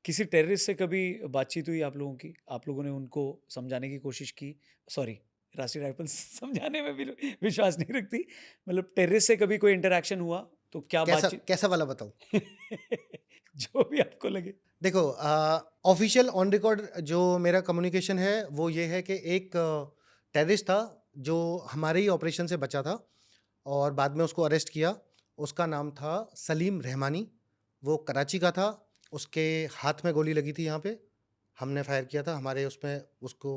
किसी टेररिस्ट से कभी बातचीत हुई आप लोगों की? आप लोगों ने उनको समझाने की कोशिश की? सॉरी, राष्ट्रीय राइफ़ल्स समझाने में भी विश्वास नहीं रखती। मतलब टेररिस्ट से कभी कोई इंटरैक्शन हुआ? तो क्या कैसा बातचीत कैसा वाला बताऊँ? जो भी आपको लगे। देखो ऑफ़िशियल ऑन रिकॉर्ड जो मेरा कम्युनिकेशन है, वो ये है कि एक टेररिस्ट था, जो हमारे ही ऑपरेशन से बचा था और बाद में उसको अरेस्ट किया। उसका नाम था सलीम रहमानी, वो कराची का था। उसके हाथ में गोली लगी थी यहाँ पे, हमने फायर किया था, हमारे उसमें उसको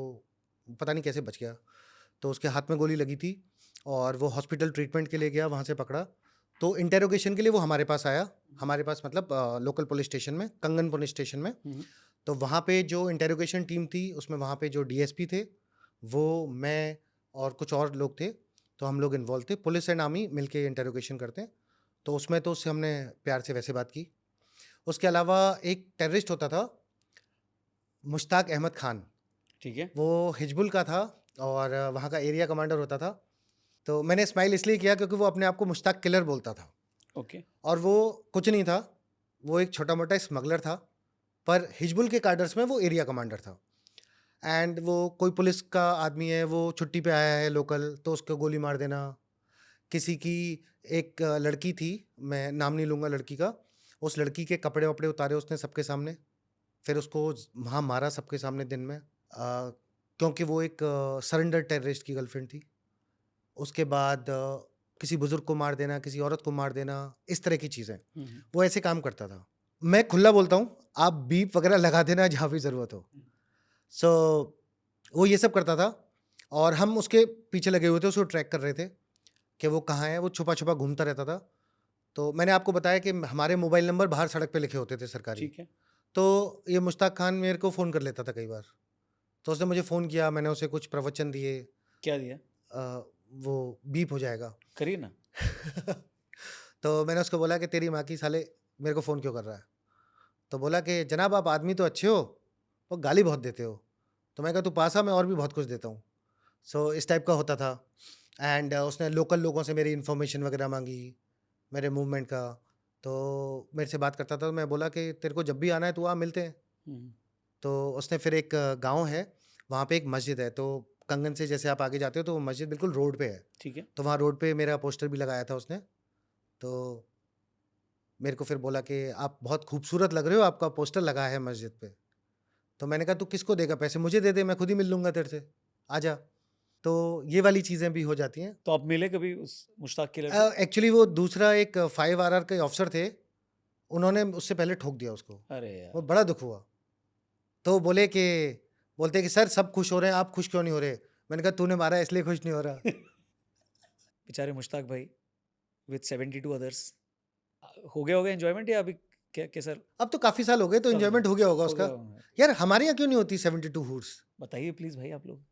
पता नहीं कैसे बच गया। तो उसके हाथ में गोली लगी थी और वो हॉस्पिटल ट्रीटमेंट के लिए गया, वहाँ से पकड़ा। तो इंटेरोगेशन के लिए वो हमारे पास आया, हमारे पास मतलब लोकल पुलिस स्टेशन में, कंगन पुलिस स्टेशन में। हुँ, हुँ। तो वहाँ पे जो इंटेरोगेशन टीम थी, उसमें वहाँ पे जो डीएसपी थे, वो, मैं और कुछ और लोग थे। तो हम लोग इन्वॉल्व थे, पुलिस एंड आर्मी मिलके इंटेरोगेशन करते हैं। तो उसमें तो उससे हमने प्यार से वैसे बात की। उसके अलावा एक टेररिस्ट होता था, मुश्ताक अहमद खान, ठीक है। वो हिजबुल का था और वहाँ का एरिया कमांडर होता था। तो मैंने स्माइल इसलिए किया क्योंकि वो अपने आप को मुश्ताक किलर बोलता था ओके। और वो कुछ नहीं था, वो एक छोटा-मोटा स्मगलर था, पर हिजबुल के कैडर्स में वो एरिया कमांडर था। एंड वो कोई पुलिस का आदमी है, वो छुट्टी पे आया है लोकल, तो उसको गोली मार देना। किसी की एक लड़की थी, मैं नाम नहीं लूँगा लड़की का, उस लड़की के कपड़े-वपड़े उतारे उसने सबके सामने, फिर उसको वहाँ मारा सबके सामने दिन में, क्योंकि वो एक सरेंडर टेररिस्ट की गर्लफ्रेंड थी। उसके बाद किसी बुज़ुर्ग को मार देना, किसी औरत को मार देना, इस तरह की चीज़ें। हुँ, हुँ। वो ऐसे काम करता था। मैं खुला बोलता हूँ, आप बीप वगैरह लगा देना जहाँ भी ज़रूरत हो। हुँ। सो वो ये सब करता था और हम उसके पीछे लगे हुए थे, उसको ट्रैक कर रहे थे कि वो कहाँ है, वो छुपा-छुपा घूमता रहता था। तो मैंने आपको बताया कि हमारे मोबाइल नंबर बाहर सड़क पे लिखे होते थे सरकारी। ठीक है। तो ये मुश्ताक खान मेरे को फ़ोन कर लेता था कई बार। तो उसने मुझे फ़ोन किया, मैंने उसे कुछ प्रवचन दिए। क्या दिया? वो बीप हो जाएगा। करिए ना। तो मैंने उसको बोला कि तेरी माँ की साले मेरे को फ़ोन क्यों कर रहा है? तो बोला कि जनाब आप आदमी तो अच्छे हो, पर गाली बहुत देते हो। तो मैंने कहा तू पास आ, मैं और भी बहुत कुछ देता हूँ। सो इस टाइप का होता था एंड उसने लोकल लोगों से मेरी इन्फॉर्मेशन वगैरह माँगी, मेरे मूवमेंट का। तो मेरे से बात करता था, तो मैं बोला कि तेरे को जब भी आना है तू आ, मिलते हैं। हुँ, हुँ। तो उसने फिर एक गाँव है, वहाँ पे एक मस्जिद है, तो कंगन से जैसे आप आगे जाते हो तो वो मस्जिद बिल्कुल रोड पे है। ठीक है। तो वहाँ रोड पे मेरा पोस्टर भी लगाया था उसने। तो मेरे को फिर बोला कि आप बहुत खूबसूरत लग रहे हो, आपका पोस्टर लगा है मस्जिद पे। तो मैंने कहा तू किसको देगा पैसे? मुझे दे दे, मैं खुद ही मिल लूँगा तेरे से, आजा। तो ये वाली चीज़ें भी हो जाती हैं। तो आप मिले कभी उस मुश्ताक किलर से? एक्चुअली वो दूसरा एक 5 आरआर के ऑफिसर थे, उन्होंने उससे पहले ठोक दिया उसको। अरे वो यार! बड़ा दुःख हुआ। तो बोलते कि सर सब खुश हो रहे हैं, आप खुश क्यों नहीं हो रहे? मैंने कहा तूने मारा है इसलिए खुश नहीं हो रहा। बेचारे मुश्ताक भाई विथ 72 अदर्स हो गया होगा एन्जॉयमेंट या अभी क्या कैसा अब तो काफ़ी साल हो गए तो कब एन्जॉयमेंट हो गया होगा हो गया उसका। होगा? यार हमारे यहाँ क्यों नहीं होती 72 हूर्स? बताइए प्लीज़ भाई आप लोग।